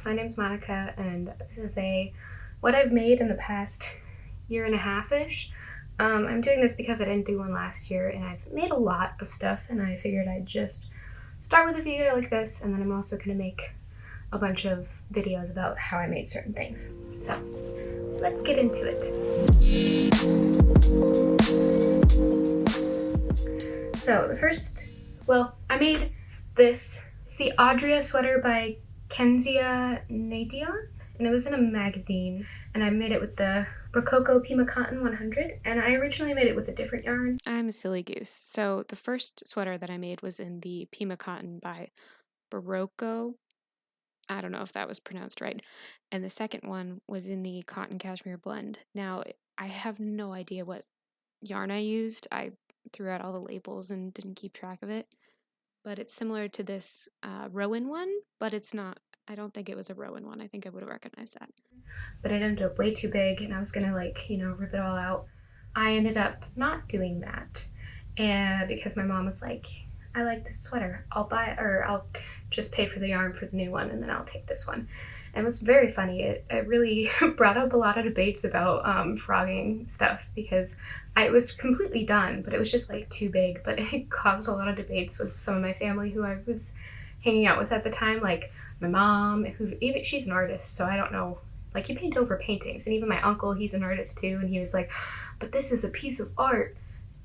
my name's Monica, and this is what I've made in the past year and a half-ish. I'm doing this because I didn't do one last year, and I've made a lot of stuff, and I figured I'd just start with a video like this, and then I'm also going to make a bunch of videos about how I made certain things. So let's get into it. So the first, I made this. It's the Adria sweater by Kenzia Nadion, and it was in a magazine, and I made it with the Rococo Pima Cotton 100, and I originally made it with a different yarn. I'm a silly goose. So the first sweater that I made was in the Pima Cotton by Barocco. I don't know if that was pronounced right. And the second one was in the Cotton Cashmere Blend. Now, I have no idea what yarn I used. I threw out all the labels and didn't keep track of it. But it's similar to this Rowan one, but it's not. I don't think it was a Rowan one. I think I would have recognized that. But it ended up way too big, and I was gonna rip it all out. I ended up not doing that, and because my mom was like, I like this sweater, I'll just pay for the yarn for the new one, and then I'll take this one. And it was very funny. It really brought up a lot of debates about frogging stuff, because it was completely done, but it was just like too big. But it caused a lot of debates with some of my family who I was hanging out with at the time, like my mom, she's an artist, so I don't know, like, you paint over paintings, and even my uncle, he's an artist too, and he was like, but this is a piece of art,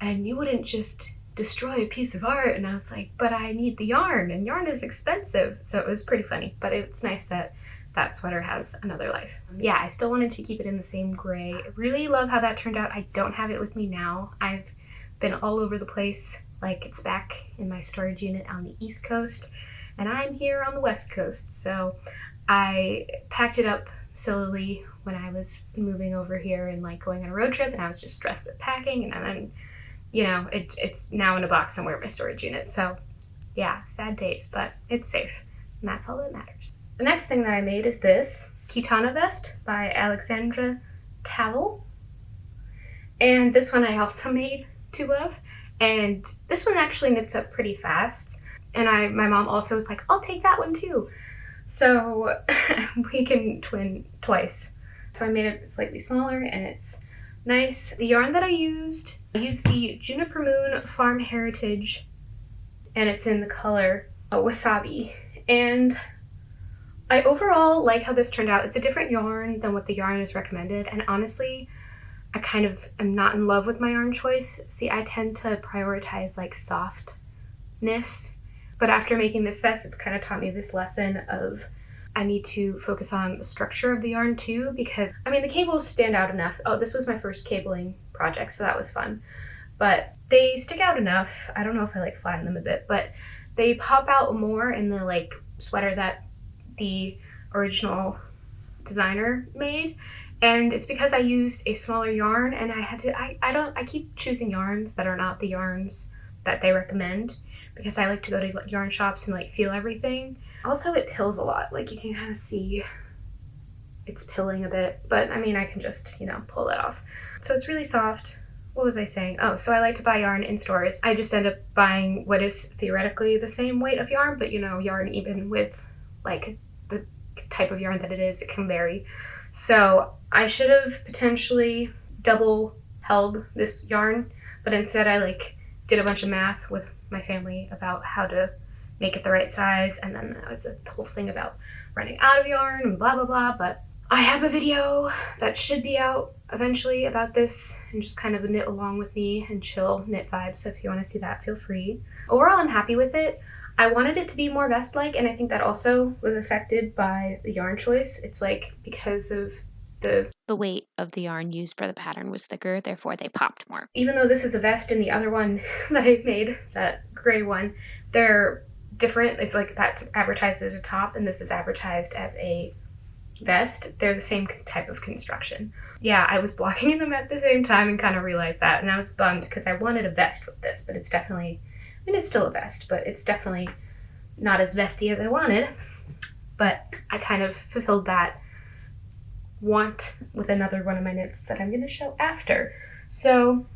and you wouldn't just destroy a piece of art. And I was like, but I need the yarn, and yarn is expensive. So it was pretty funny, but it's nice that that sweater has another life. Yeah, I still wanted to keep it in the same gray. I really love how that turned out. I don't have it with me now. I've been all over the place. Like, it's back in my storage unit on the East Coast, and I'm here on the West Coast. So I packed it up sillily when I was moving over here and like going on a road trip, and I was just stressed with packing, and then it's now in a box somewhere in my storage unit. So yeah, sad days, but it's safe, and that's all that matters. The next thing that I made is this Kitana vest by Alexandra Tavel, and this one I also made two of, and this one actually knits up pretty fast, and my mom also was like, I'll take that one too. So we can twin twice. So I made it slightly smaller, and it's nice. The yarn that I used the Juniper Moon Farm Heritage, and it's in the color Wasabi. And I overall like how this turned out. It's a different yarn than what the yarn is recommended, and honestly, I kind of am not in love with my yarn choice. See, I tend to prioritize like softness. But after making this vest, it's kind of taught me this lesson of I need to focus on the structure of the yarn too, because, I mean, the cables stand out enough. Oh, this was my first cabling project, so that was fun. But they stick out enough. I don't know if I like flatten them a bit, but they pop out more in the like sweater that the original designer made. And it's because I used a smaller yarn, and I keep choosing yarns that are not the yarns that they recommend, because I like to go to yarn shops and like feel everything. Also, it pills a lot. Like, you can kind of see it's pilling a bit, but I mean, I can just, pull that off. So it's really soft. What was I saying? Oh, so I like to buy yarn in stores. I just end up buying what is theoretically the same weight of yarn, but yarn, even with like the type of yarn that it is, it can vary. So I should have potentially double held this yarn, but instead I like did a bunch of math with my family about how to make it the right size, and then that was the whole thing about running out of yarn and blah blah blah. But I have a video that should be out eventually about this, and just kind of knit along with me and chill knit vibes. So if you want to see that, feel free. Overall, I'm happy with it. I wanted it to be more vest-like, and I think that also was affected by the yarn choice. It's like, because of the weight of the yarn used for the pattern was thicker, therefore they popped more. Even though this is a vest and the other one that I made, that gray one, they're different. It's like that's advertised as a top, and this is advertised as a vest. They're the same type of construction. Yeah, I was blocking them at the same time and kind of realized that, and I was bummed because I wanted a vest with this, but it's definitely, I mean, it's still a vest, but it's definitely not as vesty as I wanted. But I kind of fulfilled that want with another one of my knits that I'm going to show after. So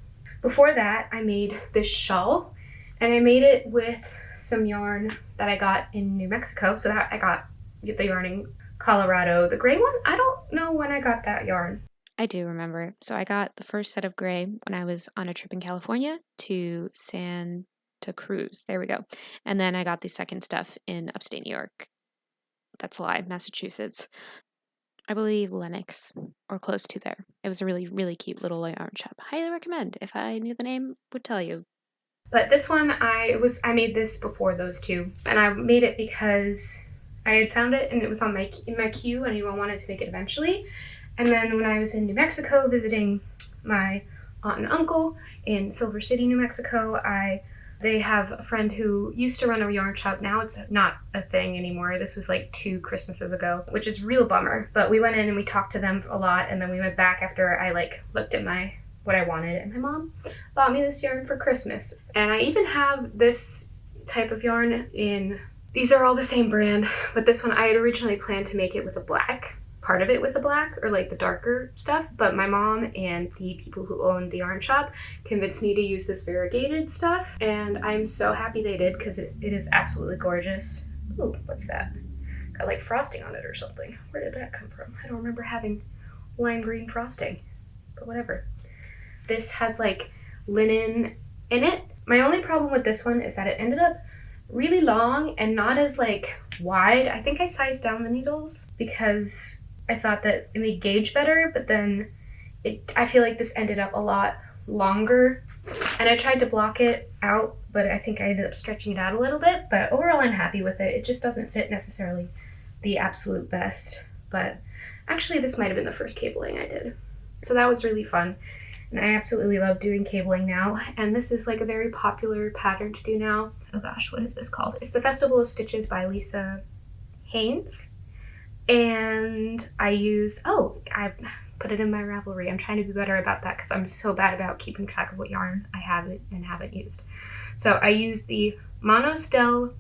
before that, I made this shawl, and I made it with some yarn that I got in New Mexico. So that I got the yarning Colorado. The gray one, I don't know when I got that yarn. I do remember. So I got the first set of gray when I was on a trip in California to Santa Cruz. There we go. And then I got the second stuff in upstate New York. That's a lie, Massachusetts. I believe Lenox, or close to there. It was a really, really cute little yarn shop. Highly recommend. If I knew the name, would tell you. But this one, I made this before those two, and I made it because I had found it and it was on in my queue, and I wanted to make it eventually. And then when I was in New Mexico visiting my aunt and uncle in Silver City, New Mexico, they have a friend who used to run a yarn shop. Now it's not a thing anymore. This was like 2 Christmases ago, which is real bummer. But we went in and we talked to them a lot, and then we went back after I looked at what I wanted, and my mom bought me this yarn for Christmas. And I even have this type of yarn these are all the same brand, but this one I had originally planned to make it with a black, part of it with a black, or like the darker stuff, but my mom and the people who own the yarn shop convinced me to use this variegated stuff, and I'm so happy they did because it is absolutely gorgeous. Ooh, what's that? Got like frosting on it or something. Where did that come from? I don't remember having lime green frosting, but whatever. This has like linen in it. My only problem with this one is that it ended up really long and not as like wide. I think I sized down the needles because I thought that it made gauge better, but then I feel like this ended up a lot longer, and I tried to block it out, but I think I ended up stretching it out a little bit. But overall I'm happy with it. It just doesn't fit necessarily the absolute best, but actually this might have been the first cabling I did, so that was really fun. And I absolutely love doing cabling now. And this is like a very popular pattern to do now. Oh gosh, what is this called? It's the Festival of Stitches by Lisa Haynes. And I put it in my Ravelry. I'm trying to be better about that because I'm so bad about keeping track of what yarn I have and haven't used. So I use the Monostel,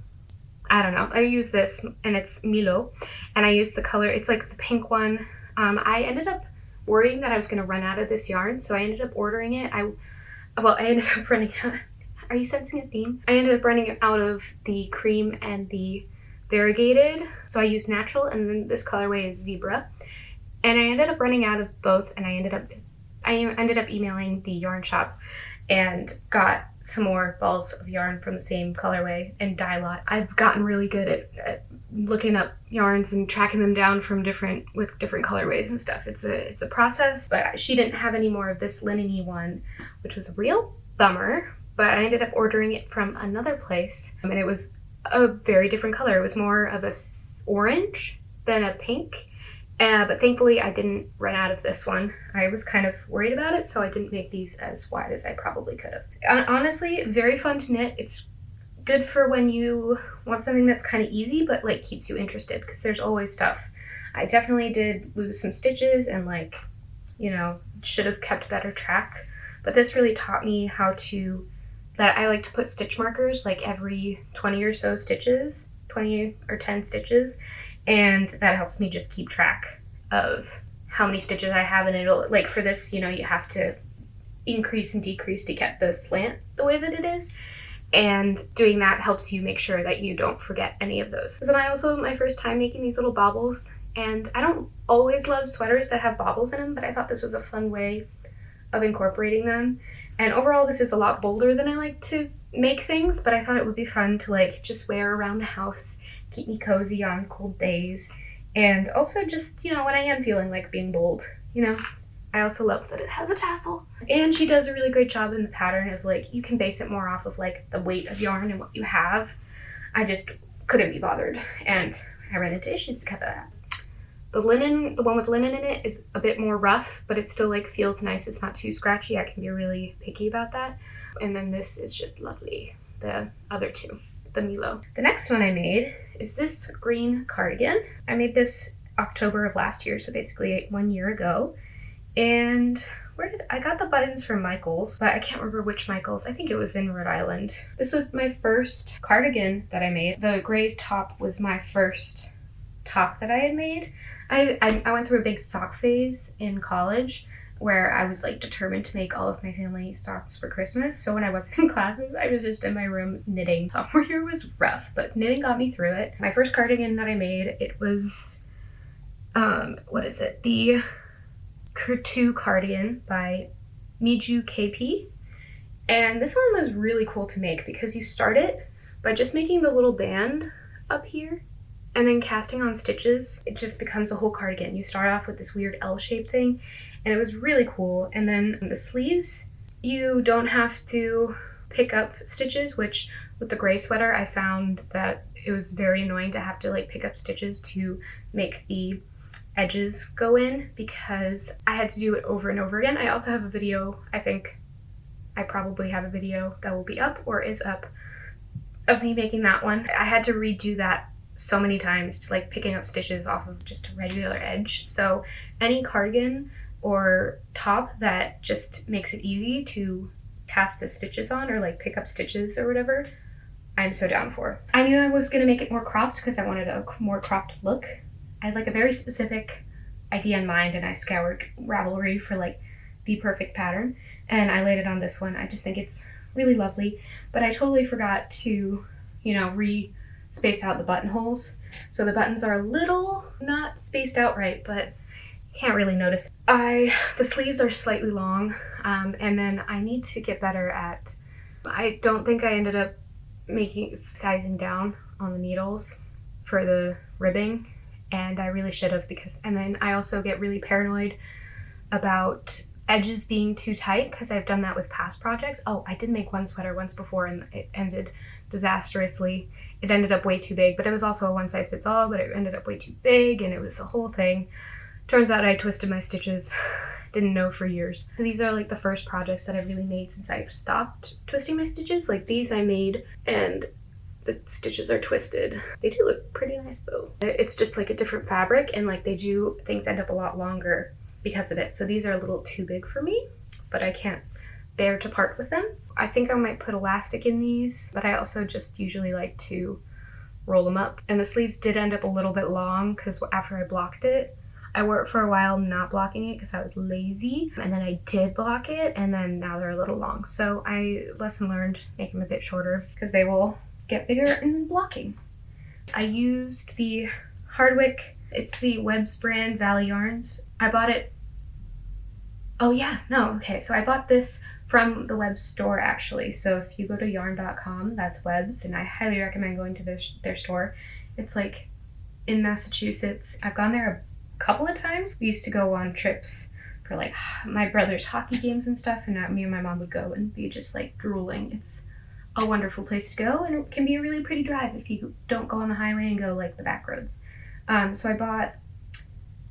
I use this, and it's Milo. And I use the color, it's like the pink one. I ended up worrying that I was going to run out of this yarn, so I ended up ordering it. I ended up running out. Are you sensing a theme? I ended up running out of the cream and the variegated, so I used natural, and then this colorway is zebra. And I ended up running out of both, and I ended up emailing the yarn shop and got some more balls of yarn from the same colorway and dye lot. I've gotten really good at looking up yarns and tracking them down from different colorways and stuff. It's a process, but she didn't have any more of this linen-y one, which was a real bummer, but I ended up ordering it from another place, and it was a very different color. It was more of a orange than a pink, but thankfully I didn't run out of this one. I was kind of worried about it, so I didn't make these as wide as I probably could have. Honestly, very fun to knit. It's good for when you want something that's kind of easy but like keeps you interested, because there's always stuff. I definitely did lose some stitches and should have kept better track, but this really taught me that I like to put stitch markers like every 20 or so stitches, 20 or 10 stitches, and that helps me just keep track of how many stitches I have, and it'll, like for this, you have to increase and decrease to get the slant the way that it is, and doing that helps you make sure that you don't forget any of those. This is my first time making these little baubles, and I don't always love sweaters that have baubles in them, but I thought this was a fun way of incorporating them. And overall this is a lot bolder than I like to make things, but I thought it would be fun to just wear around the house, keep me cozy on cold days, and also just when I am feeling like being bold. I also love that it has a tassel, and she does a really great job in the pattern of you can base it more off of the weight of yarn and what you have. I just couldn't be bothered, and I ran into issues because of that. The one with linen in it is a bit more rough, but it still feels nice. It's not too scratchy. I can be really picky about that. And then this is just lovely. The other two, the Milo. The next one I made is this green cardigan. I made this October of last year, so basically 1 year ago. And I got the buttons from Michaels, but I can't remember which Michaels. I think it was in Rhode Island. This was my first cardigan that I made. The gray top was my first top that I had made. I went through a big sock phase in college where I was determined to make all of my family socks for Christmas. So when I wasn't in classes, I was just in my room knitting. Sophomore year was rough, but knitting got me through it. My first cardigan that I made, it was what is it? The Kurtu cardigan by Miju KP. And this one was really cool to make because you start it by just making the little band up here and then casting on stitches. It just becomes a whole cardigan. You start off with this weird L-shaped thing, and it was really cool. And then the sleeves, you don't have to pick up stitches, which with the gray sweater I found that it was very annoying to have to like pick up stitches to make the edges go in because I had to do it over and over again. I also have a video, I think I probably have a video that will be up or is up of me making that one. I had to redo that so many times to like picking up stitches off of just a regular edge. So any cardigan or top that just makes it easy to cast the stitches on or like pick up stitches or whatever, I'm so down for. I knew I was gonna make it more cropped because I wanted a more cropped look. I had like a very specific idea in mind and I scoured Ravelry for like the perfect pattern and I laid it on this one. I just think it's really lovely, but I totally forgot to, you know, space out the buttonholes. So the buttons are a little not spaced out right, but you can't really notice. The sleeves are slightly long, and then I need to get better at, I don't think I ended up sizing down on the needles for the ribbing, and I really should have and then I also get really paranoid about edges being too tight because I've done that with past projects. Oh, I did make one sweater once before and it ended disastrously. It ended up way too big, but it was also a one size fits all, but it ended up way too big and it was a whole thing. Turns out I twisted my stitches. Didn't know for years. So these are like the first projects that I've really made since I've stopped twisting my stitches. Like these I made and the stitches are twisted. They do look pretty nice though. It's just like a different fabric and like things end up a lot longer because of it. So these are a little too big for me, but I can't bear to part with them. I think I might put elastic in these, but I also just usually like to roll them up. And the sleeves did end up a little bit long because after I blocked it, I wore it for a while not blocking it because I was lazy, and then I did block it, and then now they're a little long. So lesson learned, make them a bit shorter because they will get bigger in blocking. I used the Hardwick, it's the Webb's brand, Valley Yarns. I bought it, so I bought this from the Webb's store actually. So if you go to yarn.com, that's Webb's, and I highly recommend going to their store. It's like in Massachusetts. I've gone there a couple of times. We used to go on trips for like my brother's hockey games and stuff, and me and my mom would go and be just like drooling. It's a wonderful place to go, and it can be a really pretty drive if you don't go on the highway and go like the back roads. So I bought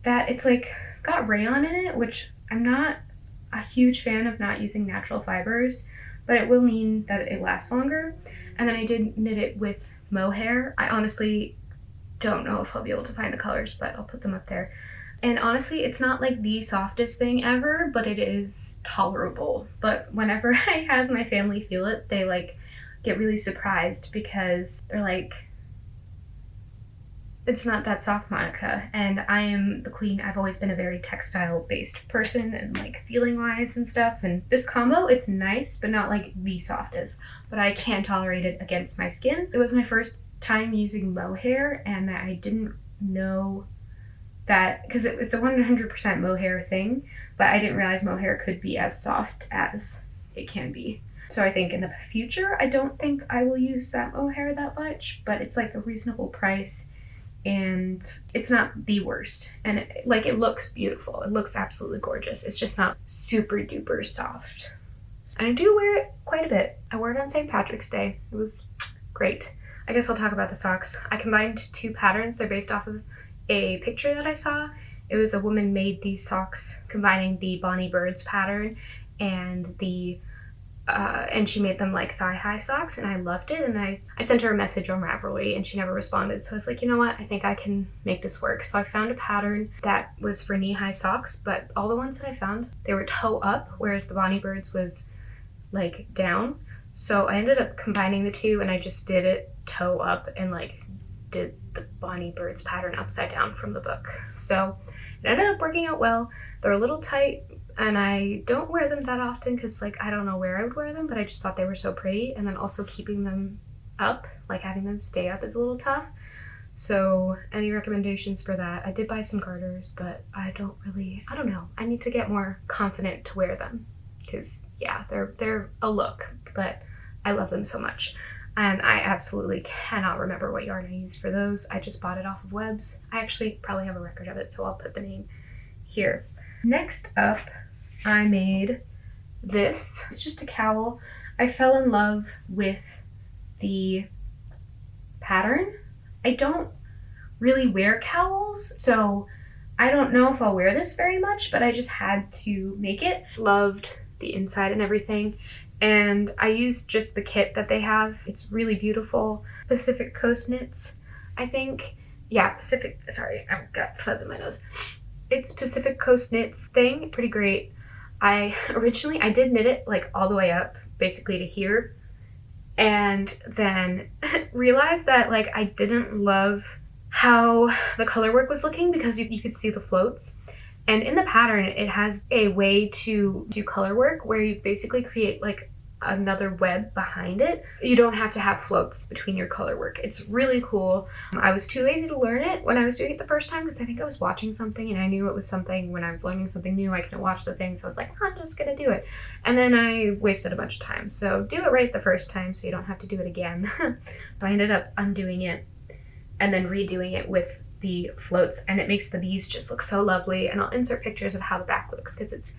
that. It's like got rayon in it, which I'm not a huge fan of not using natural fibers, but it will mean that it lasts longer. And then I did knit it with mohair. I honestly don't know if I'll be able to find the colors, but I'll put them up there. And honestly, it's not like the softest thing ever, but it is tolerable. But whenever I have my family feel it, they like get really surprised because they're like, it's not that soft, Monica. And I am the queen. I've always been a very textile based person and like feeling wise and stuff. And this combo, it's nice, but not like the softest. But I can tolerate it against my skin. It was my first time using mohair, and I didn't know that because it's a 100% mohair thing, but I didn't realize mohair could be as soft as it can be. So I think in the future, I don't think I will use that mohair that much, but it's like a reasonable price and it's not the worst. And it looks beautiful. It looks absolutely gorgeous. It's just not super duper soft. And I do wear it quite a bit. I wore it on St. Patrick's Day. It was great. I guess I'll talk about the socks. I combined two patterns. They're based off of a picture that I saw. It was a woman made these socks combining the Bonnie Birds pattern and and she made them like thigh-high socks, and I loved it. And I sent her a message on Ravelry and she never responded. So I was like, you know what? I think I can make this work. So I found a pattern that was for knee-high socks, but all the ones that I found, they were toe up, whereas the Bonnie Birds was like down. So I ended up combining the two, and I just did it toe up and like did the Bonnie Birds pattern upside down from the book. So it ended up working out well. They're a little tight, and I don't wear them that often because like I don't know where I would wear them, but I just thought they were so pretty. And then also keeping them up, like having them stay up, is a little tough. So any recommendations for that? I did buy some garters, but I don't know. I need to get more confident to wear them because yeah, they're a look, but I love them so much. And I absolutely cannot remember what yarn I used for those. I just bought it off of Webs. I actually probably have a record of it, so I'll put the name here. Next up, I made this. It's just a cowl. I fell in love with the pattern. I don't really wear cowls, so I don't know if I'll wear this very much, but I just had to make it. Loved the inside and everything. And I used just the kit that they have. It's really beautiful. Pacific Coast Knits, I think. Yeah, sorry, I've got fuzz in my nose. It's Pacific Coast Knits thing, pretty great. I did knit it like all the way up, basically to here. And then realized that like I didn't love how the color work was looking because you could see the floats. And in the pattern, it has a way to do color work where you basically create like another web behind it. You don't have to have floats between your color work. It's really cool. I was too lazy to learn it when I was doing it the first time because I think I was watching something and I knew it was something when I was learning something new. I couldn't watch the thing, so I was like, I'm just gonna do it. And then I wasted a bunch of time. So do it right the first time so you don't have to do it again. So I ended up undoing it and then redoing it with the floats, and it makes the bees just look so lovely. And I'll insert pictures of how the back looks because it's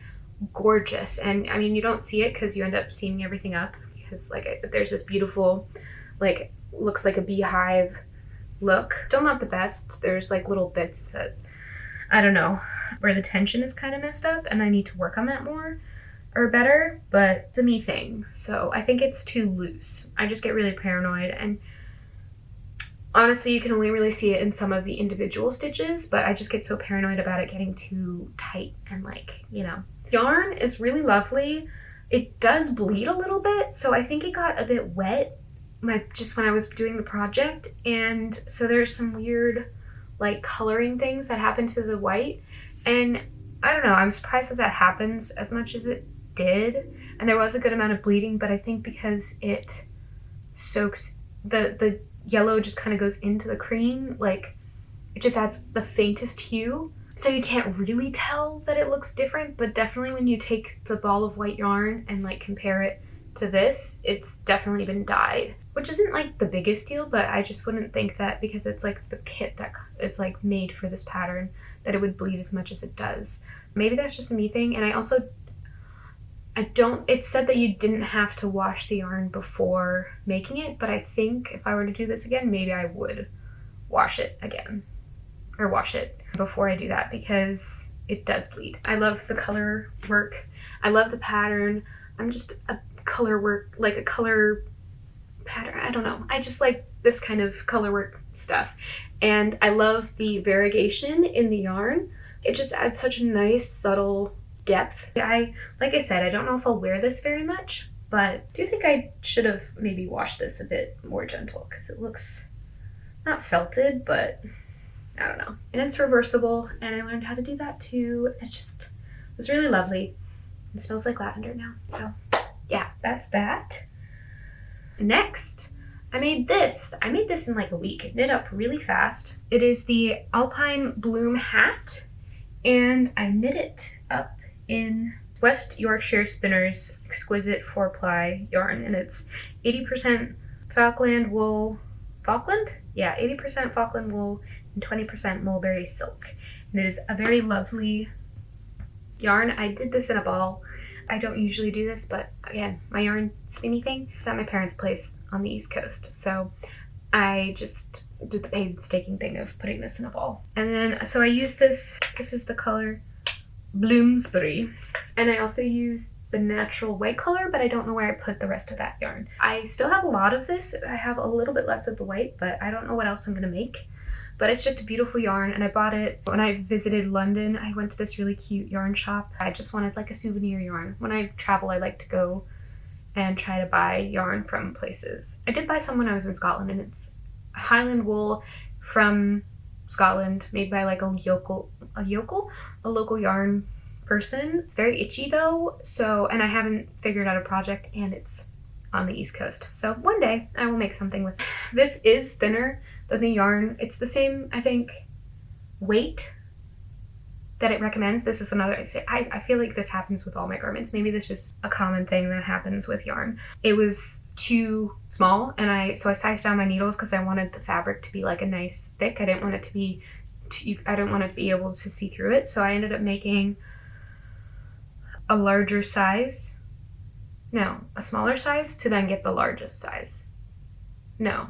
gorgeous. And I mean, you don't see it because you end up seeing everything up because like there's this beautiful, like, looks like a beehive look. Still not the best. There's like little bits that, I don't know, where the tension is kind of messed up and I need to work on that more or better, but it's a me thing. So I think it's too loose. I just get really paranoid, and honestly, you can only really see it in some of the individual stitches, but I just get so paranoid about it getting too tight and like, you know. Yarn is really lovely. It does bleed a little bit, so I think it got a bit wet just when I was doing the project, and so there's some weird like coloring things that happen to the white, and I don't know, I'm surprised that that happens as much as it did, and there was a good amount of bleeding, but I think because it soaks, the yellow just kind of goes into the cream, like it just adds the faintest hue. So you can't really tell that it looks different, but definitely when you take the ball of white yarn and like compare it to this, it's definitely been dyed, which isn't like the biggest deal, but I just wouldn't think that because it's like the kit that is like made for this pattern that it would bleed as much as it does. Maybe that's just a me thing. And it said that you didn't have to wash the yarn before making it, but I think if I were to do this again, maybe I would wash it again, or wash it before I do that because it does bleed. I love the color work. I love the pattern. I'm just a color pattern. I don't know. I just like this kind of color work stuff. And I love the variegation in the yarn. It just adds such a nice, subtle depth. Like I said, I don't know if I'll wear this very much, but I do think I should have maybe washed this a bit more gentle because it looks not felted, but I don't know. And it's reversible, and I learned how to do that too. It's really lovely. It smells like lavender now. So yeah, that's that. Next, I made this. I made this in like a week. It knit up really fast. It is the Alpine Bloom hat, and I knit it up in West Yorkshire Spinners Exquisite 4-ply yarn, and it's 80% Falkland wool. Falkland? Yeah, 80% Falkland wool and 20% mulberry silk. And it is a very lovely yarn. I did this in a ball. I don't usually do this, but again, my yarn spinny thing is at my parents' place on the East Coast. So I just did the painstaking thing of putting this in a ball. And then, so I used this is the color Bloomsbury. And I also used the natural white color, but I don't know where I put the rest of that yarn. I still have a lot of this. I have a little bit less of the white, but I don't know what else I'm gonna make. But it's just a beautiful yarn, and I bought it when I visited London. I went to this really cute yarn shop. I just wanted like a souvenir yarn. When I travel, I like to go and try to buy yarn from places. I did buy some when I was in Scotland, and it's Highland wool from Scotland, made by like a local yarn person. It's very itchy though, and I haven't figured out a project, and it's on the East Coast. So one day I will make something with it. This is thinner but the yarn, it's the same, I think, weight that it recommends. This is another, I feel like this happens with all my garments. Maybe this is just a common thing that happens with yarn. It was too small, and so I sized down my needles because I wanted the fabric to be like a nice thick. I didn't want it to be I didn't want to be able to see through it. So I ended up making a larger size. No, a smaller size to then get the largest size. No.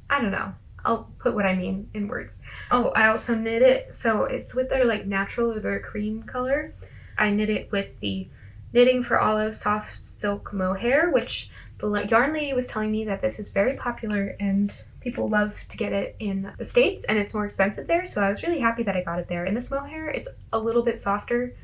I don't know. I'll put what I mean in words. Oh, I also knit it. So it's with their like natural or their cream color. I knit it with the Knitting for Olive Soft Silk Mohair, which the yarn lady was telling me that this is very popular and people love to get it in the States, and it's more expensive there. So I was really happy that I got it there. And this mohair, it's a little bit softer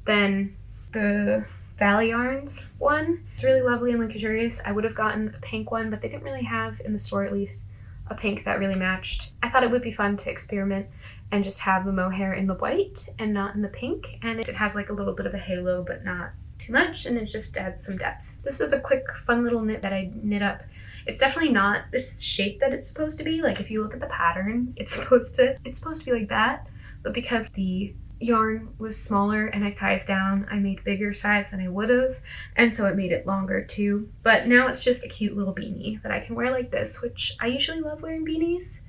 than the Valley Yarns one. It's really lovely and luxurious. I would have gotten a pink one, but they didn't really have, in the store at least, a pink that really matched. I thought it would be fun to experiment and just have the mohair in the white and not in the pink. And it has like a little bit of a halo, but not too much, and it just adds some depth. This was a quick, fun little knit that I knit up. It's definitely not this shape that it's supposed to be. Like if you look at the pattern, it's supposed to be like that. But because the yarn was smaller and I sized down, I made bigger size than I would have, and so it made it longer too. But now it's just a cute little beanie that I can wear like this, which I usually love wearing beanies,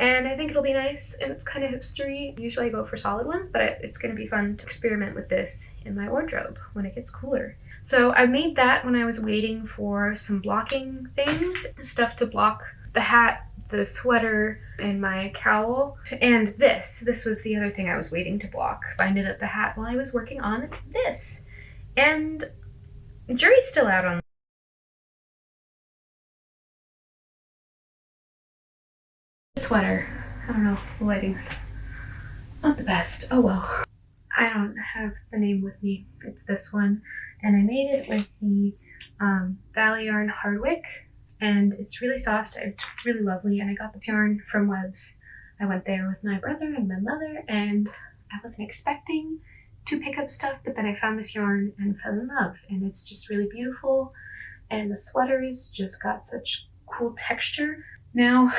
and I think it'll be nice, and it's kind of hipstery. Usually I go for solid ones, but it's going to be fun to experiment with this in my wardrobe when it gets cooler. So I made that when I was waiting for some blocking things, stuff to block the hat, the sweater, and my cowl. And this was the other thing I was waiting to block. I knit up the hat while I was working on this. And the jury's still out on the sweater. I don't know, the lighting's not the best. Oh well. I don't have the name with me. It's this one. And I made it with the Valley Yarn Hardwick. And it's really soft, it's really lovely, and I got this yarn from Webs. I went there with my brother and my mother, and I wasn't expecting to pick up stuff, but then I found this yarn and fell in love, and it's just really beautiful, and the sweaters just got such cool texture. Now,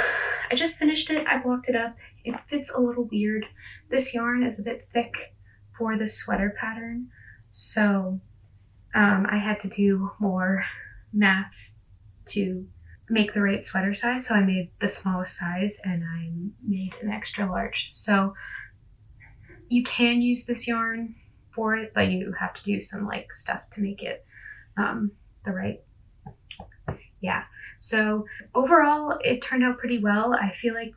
I just finished it, I blocked it up. It fits a little weird. This yarn is a bit thick for the sweater pattern, so I had to do more maths to make the right sweater size, so I made the smallest size and I made an extra large. So you can use this yarn for it, but you have to do some like stuff to make it the right. Yeah, so overall it turned out pretty well. I feel like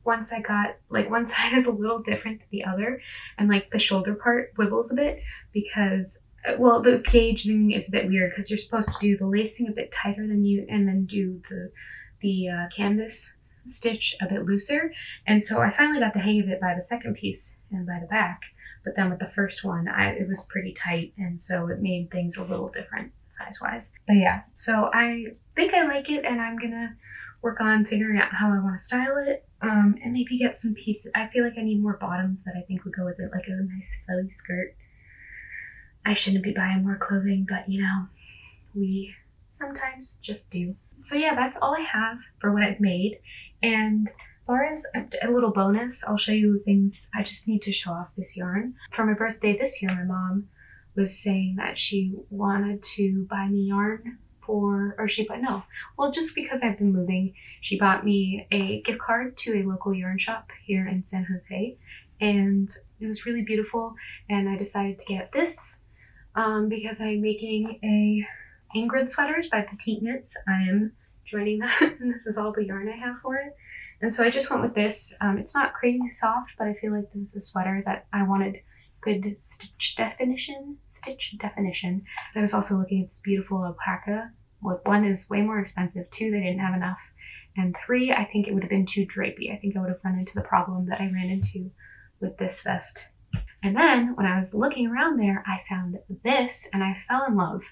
once I got, like, one side is a little different than the other, and like the shoulder part wibbles a bit because, well, the gauging is a bit weird because you're supposed to do the lacing a bit tighter than you, and then do the canvas stitch a bit looser. And so I finally got the hang of it by the second piece and by the back. But then with the first one, it was pretty tight, and so it made things a little different size-wise. But yeah, so I think I like it, and I'm gonna work on figuring out how I want to style it, and maybe get some pieces. I feel like I need more bottoms that I think would go with it, like a nice flowy skirt. I shouldn't be buying more clothing, but you know, we sometimes just do. So yeah, that's all I have for what I've made. And as far as a little bonus, I'll show you things. I just need to show off this yarn. For my birthday this year, my mom was saying that she wanted to buy me yarn just because I've been moving, she bought me a gift card to a local yarn shop here in San Jose, and it was really beautiful, and I decided to get this because I'm making a Ingrid sweaters by Petite Knits. I am joining that, and this is all the yarn I have for it. And so I just went with this. It's not crazy soft, but I feel like this is a sweater that I wanted good stitch definition. I was also looking at this beautiful alpaca. Well, 1 is way more expensive, 2, they didn't have enough, and 3, I think it would have been too drapey. I think I would have run into the problem that I ran into with this vest. And then when I was looking around there, I found this and I fell in love.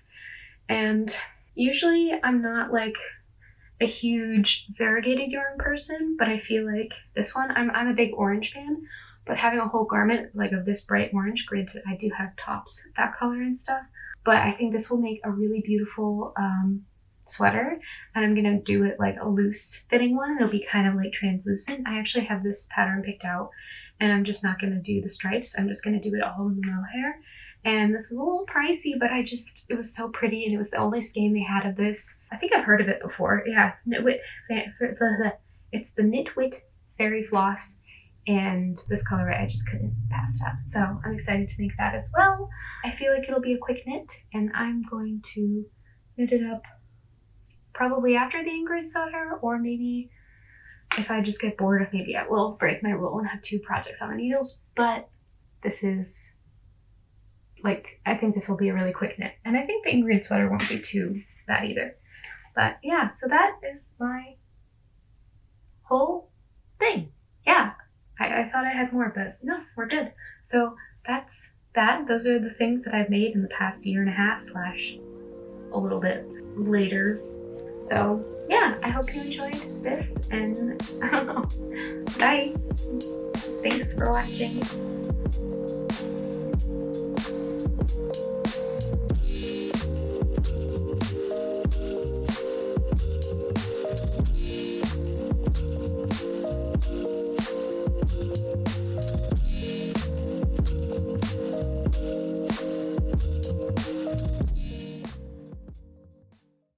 And usually I'm not like a huge variegated yarn person, but I feel like this one, I'm a big orange fan, but having a whole garment like of this bright orange, granted I do have tops that color and stuff, but I think this will make a really beautiful sweater, and I'm gonna do it like a loose fitting one. It'll be kind of like translucent. I actually have this pattern picked out, and I'm just not gonna do the stripes. I'm just gonna do it all in the mohair. And this was a little pricey, but it was so pretty, and it was the only skein they had of this. I think I've heard of it before. Yeah, Knitwit, it's the Knitwit Fairy Floss, and this colorway, I just couldn't pass it up. So I'm excited to make that as well. I feel like it'll be a quick knit, and I'm going to knit it up probably after the Ingrid sweater, or maybe if I just get bored, maybe I will break my rule and have 2 projects on the needles. But this is like, I think this will be a really quick knit, and I think the Ingrid sweater won't be too bad either. But yeah, so that is my whole thing. Yeah, I thought I had more, but no, we're good. So that's that. Those are the things that I've made in the past year and a half / a little bit later. So yeah, I hope you enjoyed this, and I don't know. Bye. Thanks for watching.